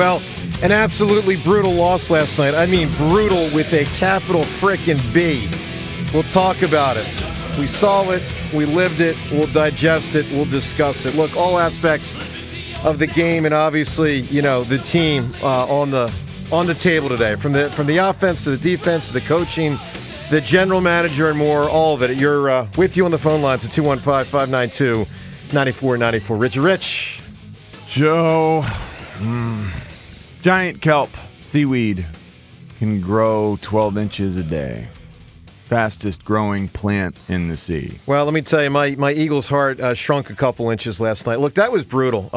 Well, an absolutely brutal loss last night. I mean brutal with a capital frickin' B. We'll talk about it. We saw it. We lived it. We'll digest it. We'll discuss it. Look, all aspects of the game and obviously, the team on the table today. From the offense to the defense to the coaching, the general manager and more, all of it. You're with you on the phone lines at 215-592-9494. Rich. Joe, giant kelp seaweed can grow 12 inches a day. Fastest growing plant in the sea. Well, let me tell you, my Eagles' heart shrunk a couple inches last night. Look, that was brutal.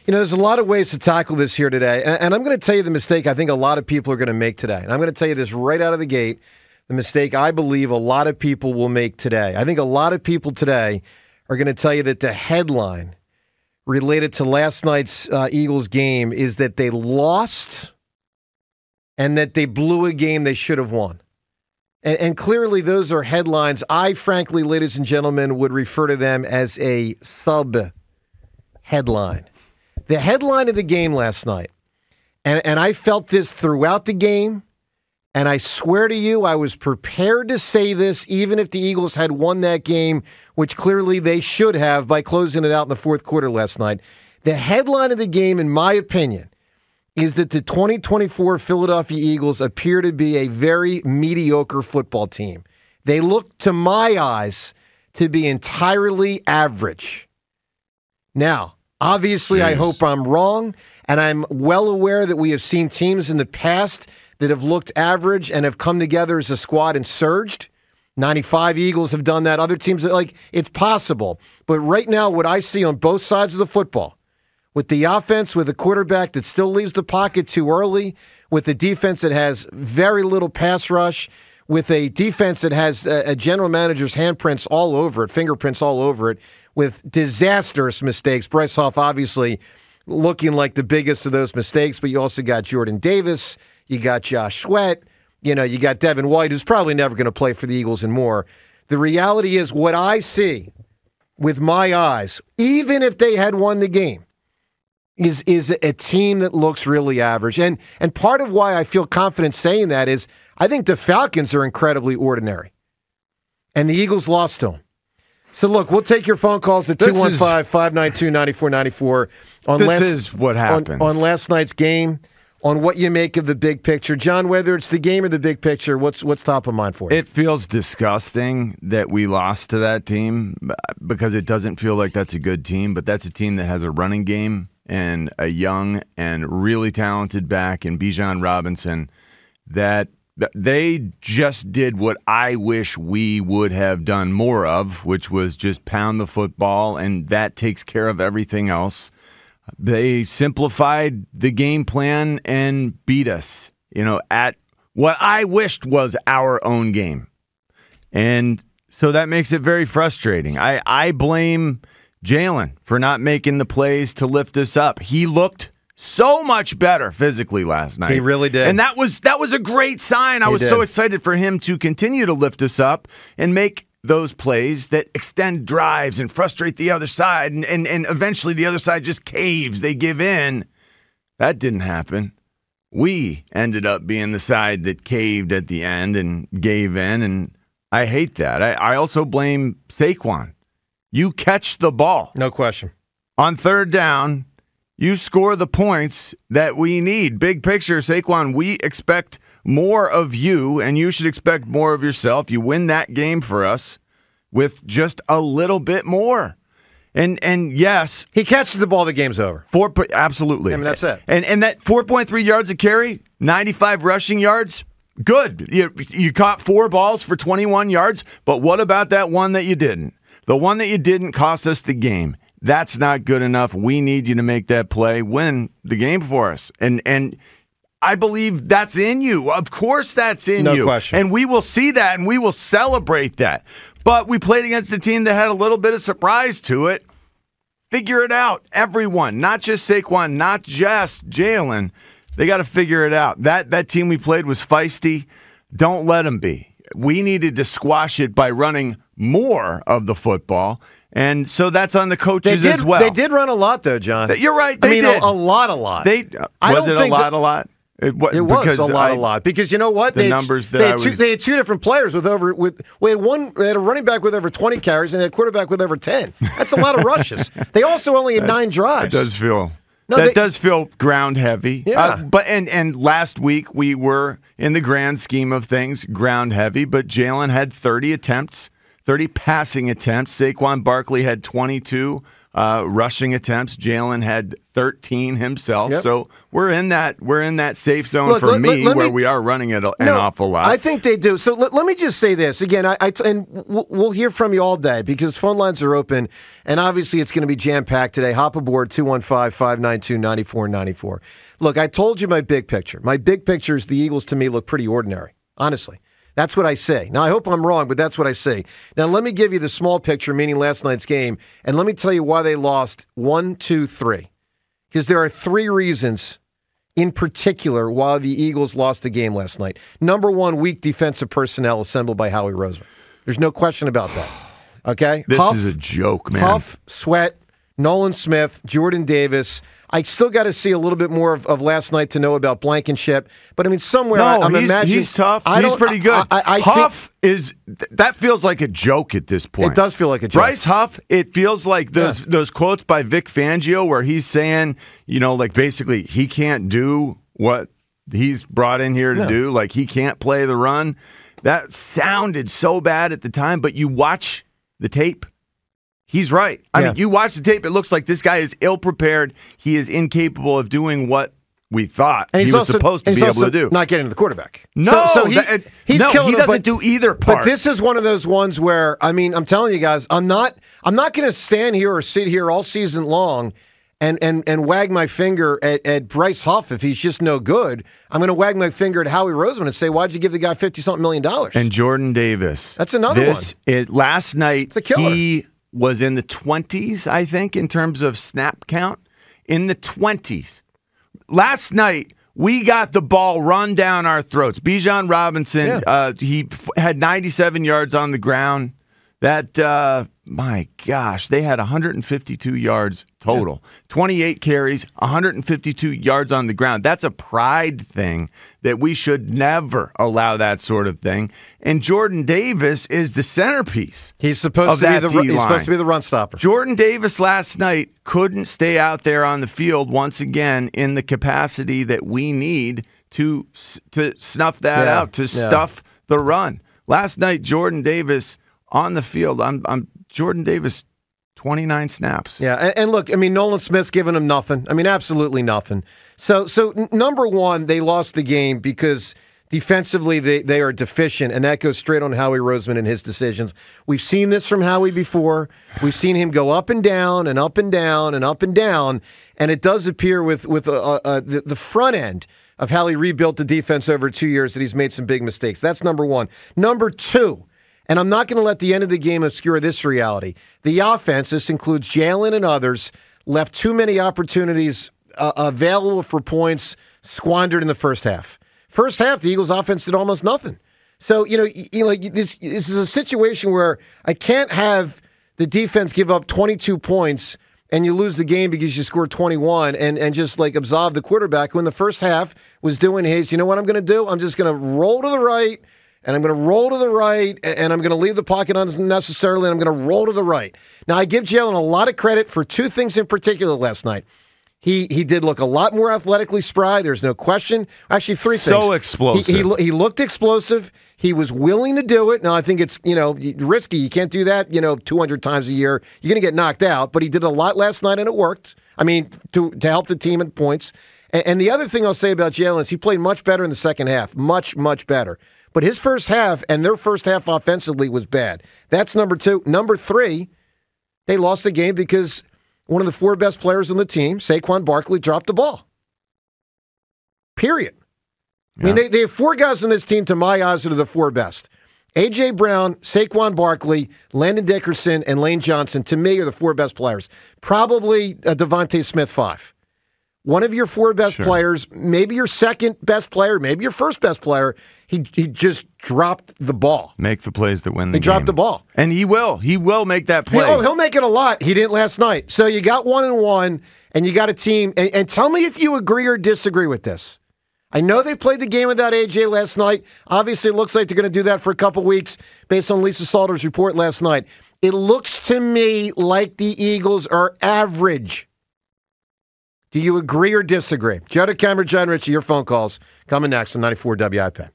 There's a lot of ways to tackle this here today. And I'm going to tell you the mistake I think a lot of people are going to make today. And I'm going to tell you this right out of the gate, the mistake I believe a lot of people will make today. I think a lot of people today are going to tell you that the headline related to last night's Eagles game is that they lost and that they blew a game they should have won. And clearly those are headlines. I, frankly, ladies and gentlemen, would refer to them as a sub-headline. The headline of the game last night, and I felt this throughout the game, and I swear to you, I was prepared to say this even if the Eagles had won that game, which clearly they should have by closing it out in the fourth quarter last night. The headline of the game, in my opinion, is that the 2024 Philadelphia Eagles appear to be a very mediocre football team. They look, to my eyes, to be entirely average. Now, obviously, I hope I'm wrong, and I'm well aware that we have seen teams in the past that have looked average and have come together as a squad and surged. 95 Eagles have done that. Other teams, it's possible. But right now, what I see on both sides of the football, with the offense, with a quarterback that still leaves the pocket too early, with a defense that has very little pass rush, with a defense that has a general manager's handprints all over it, fingerprints all over it, with disastrous mistakes. Bryce Hoff obviously looking like the biggest of those mistakes, but you also got Jordan Davis, you got Josh Sweat, you got Devin White, who's probably never going to play for the Eagles and more. The reality is what I see with my eyes, even if they had won the game, is a team that looks really average. And part of why I feel confident saying that is I think the Falcons are incredibly ordinary. And the Eagles lost to them. So, look, we'll take your phone calls at 215-592-9494. This is what happens. On last night's game, on what you make of the big picture. John, whether it's the game or the big picture, what's top of mind for you? It feels disgusting that we lost to that team because it doesn't feel like that's a good team, but that's a team that has a running game and a young and really talented back in Bijan Robinson that they just did what I wish we would have done more of, which was just pound the football, and that takes care of everything else. They simplified the game plan and beat us, at what I wished was our own game. And so that makes it very frustrating. I blame Jalen for not making the plays to lift us up. He looked so much better physically last night. He really did. And that was a great sign. I was so excited for him to continue to lift us up and make those plays that extend drives and frustrate the other side, and eventually the other side just caves. They give in. That didn't happen. We ended up being the side that caved at the end and gave in, and I hate that. I also blame Saquon. You catch the ball. No question. On third down, you score the points that we need. Big picture, Saquon, we expect more of you, and you should expect more of yourself. You win that game for us with just a little bit more. And yes. He catches the ball, the game's over. Absolutely. I mean, that's it. And that 4.3 yards a carry, 95 rushing yards, good. You caught 4 balls for 21 yards, but what about that one that you didn't? The one that you didn't cost us the game. That's not good enough. We need you to make that play, win the game for us. And I believe that's in you. Of course that's in you. No question. And we will see that, and we will celebrate that. But we played against a team that had a little bit of surprise to it. Figure it out. Everyone, not just Saquon, not just Jalen. They got to figure it out. That team we played was feisty. Don't let them be. We needed to squash it by running more of the football. And so that's on the coaches as well. They did run a lot, though, John. You're right. They did. A lot. Was it a lot? It was a lot. Because you know what? They had two different players we had a running back with over 20 carries and they had a quarterback with over 10. That's a lot of rushes. They also only had 9 drives. That does feel ground heavy. Yeah. And last week we were, in the grand scheme of things, ground heavy, but Jalen had 30 passing attempts. Saquon Barkley had 22 rushing attempts. Jalen had 13 himself. Yep. So we're in that safe zone where we are running it an awful lot. I think they do. So let me just say this again. And we'll hear from you all day because phone lines are open, and obviously it's going to be jam packed today. Hop aboard 215-592-9494. Look, I told you my big picture. My big picture is the Eagles to me look pretty ordinary. Honestly. That's what I say. Now, I hope I'm wrong, but that's what I say. Now, let me give you the small picture, meaning last night's game, and let me tell you why they lost 1, 2, 3. Because there are 3 reasons in particular why the Eagles lost the game last night. Number 1, weak defensive personnel assembled by Howie Roseman. There's no question about that. Okay? This is a joke, man. Huff, Sweat, Nolan Smith, Jordan Davis. I still got to see a little bit more of last night to know about Blankenship. But, I mean, somewhere I'm imagining... he's tough. He's pretty good. Huff that feels like a joke at this point. It does feel like a joke. Bryce Huff, it feels like those quotes by Vic Fangio where he's saying, like basically he can't do what he's brought in here to do. Like he can't play the run. That sounded so bad at the time, but you watch the tape. He's right. I mean, you watch the tape, it looks like this guy is ill-prepared. He is incapable of doing what we thought he was supposed to be able to do. Not getting to the quarterback. No, he doesn't do either part. But this is one of those ones where, I mean, I'm telling you guys, I'm not going to stand here or sit here all season long and wag my finger at Bryce Huff if he's just no good. I'm going to wag my finger at Howie Roseman and say, why'd you give the guy $50-something million? And Jordan Davis. That's another one. Last night, it's a killer. He was in the 20s, I think, in terms of snap count. In the 20s. Last night, we got the ball run down our throats. Bijan Robinson, he had 97 yards on the ground. That, my gosh, they had 152 yards total. 28 carries, 152 yards on the ground. That's a pride thing that we should never allow that sort of thing. And Jordan Davis is the centerpiece. He's supposed to be the run stopper. Jordan Davis last night couldn't stay out there on the field once again in the capacity that we need to snuff that out, to stuff the run. Last night, Jordan Davis on the field, I'm Jordan Davis, 29 snaps. Yeah, and look, I mean, Nolan Smith's giving him nothing. I mean, absolutely nothing. So number one, they lost the game because defensively they are deficient, and that goes straight on Howie Roseman and his decisions. We've seen this from Howie before. We've seen him go up and down and up and down and up and down, and it does appear with the front end of how he rebuilt the defense over 2 years that he's made some big mistakes. That's number one. Number two, and I'm not going to let the end of the game obscure this reality. The offense, this includes Jalen and others, left too many opportunities available for points squandered in the first half. First half, the Eagles' offense did almost nothing. So, this is a situation where I can't have the defense give up 22 points and you lose the game because you scored 21 and just absolve the quarterback who in the first half was doing his, you know what I'm going to do? I'm just going to roll to the right. And I'm going to roll to the right, and I'm going to leave the pocket unnecessarily, and I'm going to roll to the right. Now, I give Jalen a lot of credit for two things in particular last night. He did look a lot more athletically spry. There's no question. Actually, three things. So explosive. He looked explosive. He was willing to do it. Now, I think it's risky. You can't do that 200 times a year. You're going to get knocked out. But he did a lot last night, and it worked. I mean, to help the team in points. And the other thing I'll say about Jalen is he played much better in the second half. Much, much better. But his first half and their first half offensively was bad. That's number two. Number three, they lost the game because one of the four best players on the team, Saquon Barkley, dropped the ball. Period. Yeah. I mean, they have four guys on this team, to my eyes, that are the four best. A.J. Brown, Saquon Barkley, Landon Dickerson, and Lane Johnson, to me, are the four best players. Probably Devontae Smith, 5. One of your four best players, maybe your second best player, maybe your first best player, he just dropped the ball. Make the plays that win the game. He dropped the ball. And he will. He will make that play. He'll make it a lot. He didn't last night. So you got 1-1, and you got a team. And tell me if you agree or disagree with this. I know they played the game without AJ last night. Obviously, it looks like they're going to do that for a couple weeks based on Lisa Salter's report last night. It looks to me like the Eagles are average. Do you agree or disagree? Joe DeCamera, John Ritchie, your phone calls coming next on 94 WIP.